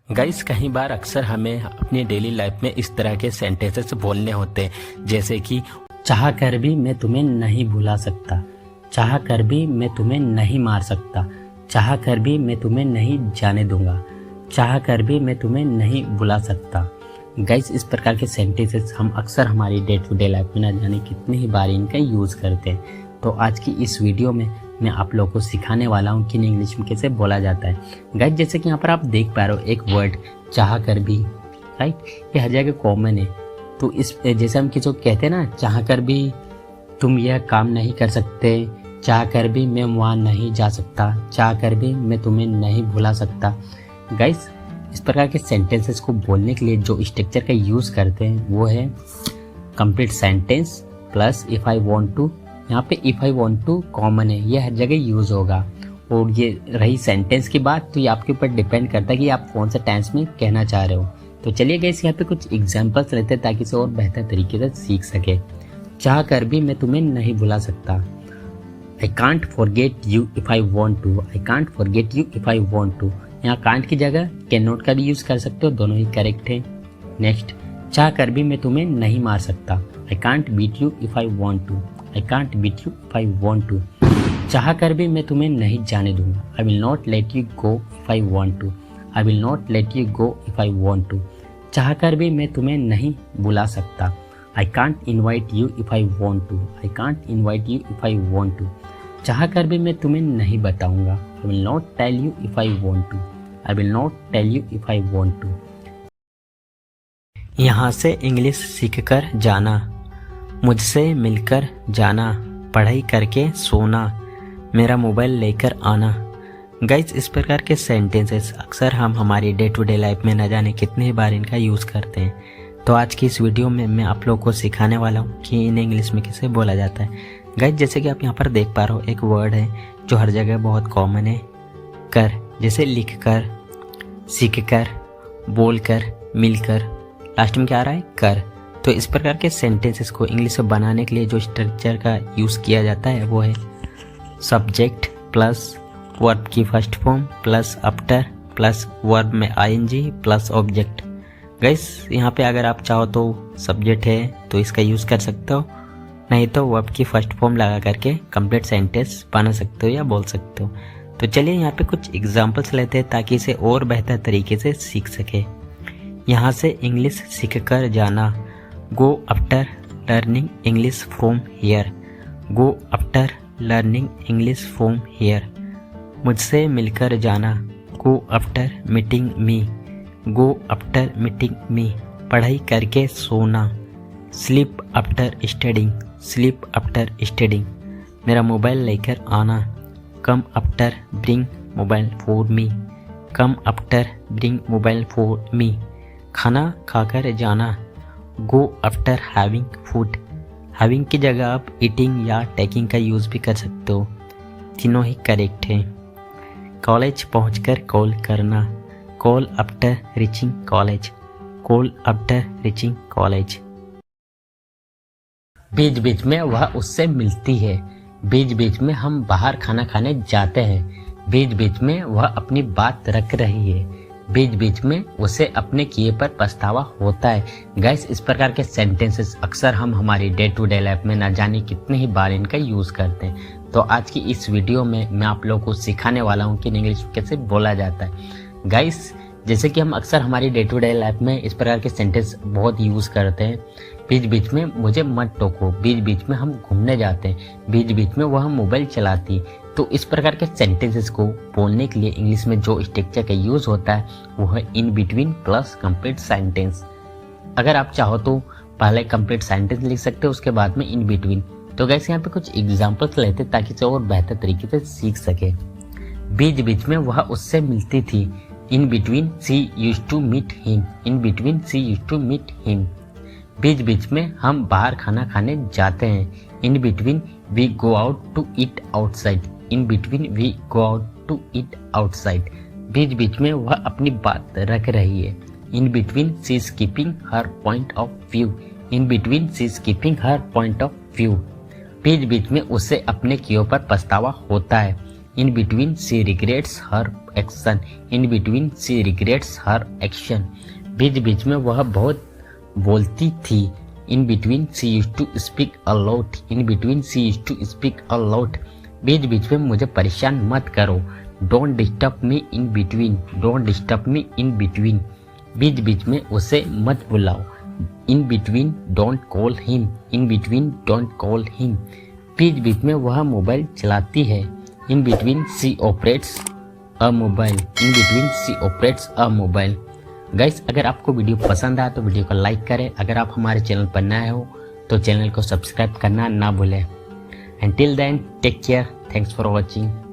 Guys कई बार अक्सर हमें अपनी डेली लाइफ में इस तरह के सेंटेंसेस बोलने होते हैं, जैसे कि चाह कर भी मैं तुम्हें नहीं भुला सकता, चाह कर भी मैं तुम्हें नहीं मार सकता, चाह कर भी मैं तुम्हें नहीं जाने दूंगा, चाह कर भी मैं तुम्हें नहीं भुला सकता। गाइस इस प्रकार के सेंटेंसेस हम अक्सर हमारी डे टू डे लाइफ में न जाने कितनी ही बार इनका यूज़ करते हैं। तो आज की इस वीडियो में मैं आप लोगों को सिखाने वाला हूँ कि इंग्लिश में कैसे बोला जाता है। गाइस जैसे कि यहाँ पर आप देख पा रहे हो एक वर्ड चाह कर भी, राइट, ये हर जगह कॉमन है। तो इस जैसे हम किसी को कहते हैं ना, चाह कर भी तुम यह काम नहीं कर सकते, चाह कर भी मैं वहाँ नहीं जा सकता, चाह कर भी मैं तुम्हें नहीं भुला सकता। गाइस इस प्रकार के सेंटेंसेस को बोलने के लिए जो स्ट्रक्चर का यूज़ करते हैं वो है complete sentence plus if I want to. यहाँ पे if I want to common है, ये हर जगह यूज़ होगा। और ये रही सेंटेंस की बात, तो ये आपके ऊपर डिपेंड करता है कि आप कौन सा टेंस में कहना चाह रहे हो। तो चलिए गाइस यहाँ पे कुछ एग्जांपल्स रहते हैं ताकि इसे और बेहतर तरीके से सीख सके। चाह कर भी मैं तुम्हें नहीं भुला सकता, I can't forget you if I want to, I can't forget you if I want to. यहाँ कांट की जगह कैन नॉट का भी यूज़ कर सकते हो, दोनों ही करेक्ट है। नेक्स्ट, चाह कर भी मैं तुम्हें नहीं मार सकता, I can't beat you if I want to, I can't beat you if I want to. चाह कर भी मैं तुम्हें नहीं जाने दूंगा, I will not let you go if I want to, I will not let you go if I want to. चाह कर भी मैं तुम्हें नहीं बुला सकता, I can't invite you if I want to, I can't invite you if I want to. चाह कर भी मैं तुम्हें नहीं बताऊंगा, I will not tell you if I want to, I will not tell you if I want to. यहाँ से English सीखकर जाना, मुझसे मिलकर जाना, पढ़ाई करके सोना, मेरा मोबाइल लेकर आना। गाइस इस प्रकार के सेंटेंसेस अक्सर हम हमारी डे टू डे लाइफ में न जाने कितने बार इनका यूज़ करते हैं। तो आज की इस वीडियो में मैं आप लोगों को सिखाने वाला हूँ कि इन्हें इंग्लिश में कैसे बोला जाता है। गाइस जैसे कि आप यहाँ पर देख पा रहे हो एक वर्ड है जो हर जगह बहुत कॉमन है, कर। जैसे लिख कर, सीख कर, बोल कर, मिल कर, लास्ट में क्या आ रहा है, कर। तो इस प्रकार के सेंटेंसेस को इंग्लिश में बनाने के लिए जो स्ट्रक्चर का यूज़ किया जाता है वो है सब्जेक्ट प्लस वर्ब की first form plus after plus verb में आईएनजी प्लस ऑब्जेक्ट। गाइस यहाँ पे अगर आप चाहो तो सब्जेक्ट है तो इसका यूज़ कर सकते हो, नहीं तो वर्ब की फर्स्ट फॉर्म लगा करके कंप्लीट सेंटेंस बना सकते हो या बोल सकते हो। तो चलिए यहाँ पे कुछ एग्जांपल्स लेते हैं ताकि इसे और बेहतर तरीके से सीख सके। यहाँ से इंग्लिश सीख कर जाना, go after learning English from here, go after learning English from here. मुझसे मिलकर जाना, गो आफ्टर मीटिंग मी, गो आफ्टर मीटिंग मी। पढ़ाई करके सोना, sleep after studying, sleep after studying. मेरा मोबाइल लेकर आना, come after bring mobile for me, come after bring mobile for me. खाना खाकर जाना, go after having food. Having की जगह आप ईटिंग या टेकिंग का यूज़ भी कर सकते हो, तीनों ही करेक्ट हैं। कॉलेज पहुंचकर कॉल करना, call after reaching college, call after reaching college. बीच बीच में वह उससे मिलती है, बीच बीच में हम बाहर खाना खाने जाते हैं, बीच बीच में वह अपनी बात रख रही है, बीच बीच में उसे अपने किए पर पछतावा होता है। गाइस इस प्रकार के सेंटेंसेस अक्सर हम हमारी डे टू डे लाइफ में न जाने कितने ही बार इनका यूज़ करते हैं। तो आज की इस वीडियो में मैं आप लोगों को सिखाने वाला हूँ कि इंग्लिश कैसे बोला जाता है। गाइस जैसे कि हम अक्सर हमारी डे टू डे लाइफ में इस प्रकार के सेंटेंस बहुत यूज़ करते हैं, बीच बीच में मुझे मत टोको, बीच बीच में हम घूमने जाते हैं, बीच बीच में वह मोबाइल चलाती। तो इस प्रकार के सेंटेंसेस को बोलने के लिए इंग्लिश में जो स्ट्रक्चर का यूज़ होता है वो है in between plus complete sentence. अगर आप चाहो तो पहले कंप्लीट सेंटेंस लिख सकते हो, उसके बाद में इन बिटवीन। तो गाइस यहाँ पे कुछ एग्जांपल्स लेते ताकि इसे और बेहतर तरीके से सीख सके। बीच बीच में वह उससे मिलती थी, in between she used to meet him, in between she used to meet him. बीच बीच में हम बाहर खाना खाने जाते हैं, in between we go out to eat outside, in between we go out to eat outside. बीच बीच में वह अपनी बात रख रही है, in between she is keeping her point of view, in between she is keeping her point of view. बीच बीच में उसे अपने किए पर पछतावा होता है, in between she regrets her action, in between she regrets her action, बीच बीच में वह बहुत बोलती थी। In between she used to speak a lot, in between she used to speak a lot, बीच बीच में मुझे परेशान मत करो। Don't disturb me in between, don't disturb me in between, बीच बीच में उसे मत बुलाओ। In between don't call him, in between don't call him, बीच बीच में वह मोबाइल चलाती है। In between she operates a mobile, in between she operates a mobile. Guys, अगर आपको वीडियो पसंद आया तो वीडियो को लाइक करें। अगर आप हमारे चैनल पर नए हो तो चैनल को सब्सक्राइब करना ना भूलें। And till then take care, thanks for watching.